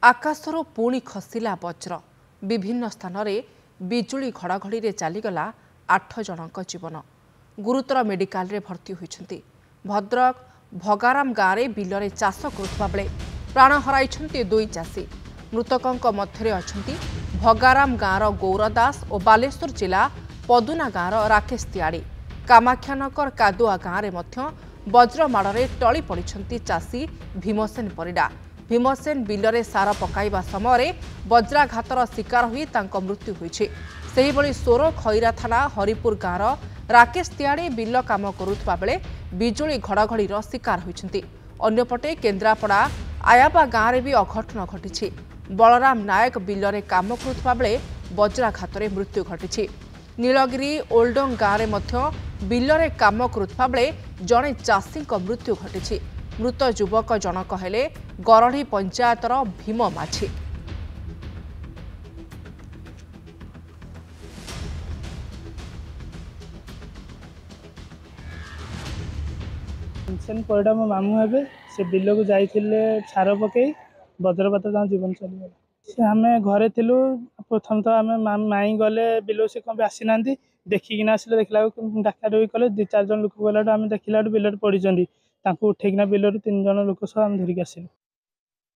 आकाशरू पुणी खसिला वज्र विभिन्न स्थान में बिजुली घड़घड़ी चलीगला 8 जनक जीवन गुरुतर मेडिकल रे भर्ती होइछन्ति। भद्रक भगाराम गाँव में बिलरे चाष करुवा बेले प्राण हराइछन्ति 2 चाषी। मृतकों मध्य अछन्ति भगाराम गाँव गौर दास और बालेश्वर जिला पदुना गाँव राकेश तियाड़ी। कामाख्यानगर कादुआ गाँव में मध्य वज्रमाड़े टली पड़िछन्ति चाषी भीमसेन परिडा। भीमसेन बिलरे सार पकाइबा समय वज्राघातर शिकार हुई तांको मृत्यु होइछे। सेहिबळी सोर खैरा थाना हरिपुर गाँव राकेश तियाड़ी बिल काम करुवा बेले बिजुली घड़घड़ीर शिकार होइछन्ति। अन्यपटे केन्द्रापड़ा आयाबा गाँव में भी अघटन घटी। बलराम नायक बिलरे काम करुवा बेले वज्राघातरे मृत्यु घटी। नीलगिरी ओल्डंग गाँव में मध्य बिलरे काम करुवा बेले जड़े चाषी मृत्यु घटी। मृत युवक जनक हेले गरढ़ी पंचायतर भीम माझी। भीमसेन परिडा मो मामू हे से बिल को जाइए सार पकई वज्रपात जीवन चलीगला। से आम घरे थिलु प्रथम तो आम माई गले बिल से कम आसी ना देखिकिना आसिले देखला डाका डुकी कले 2-4 जन लोक गला आम देखला बिल पड़ी उठेकिना बिल 3 जन लोक सब आम धरिक आसिलु।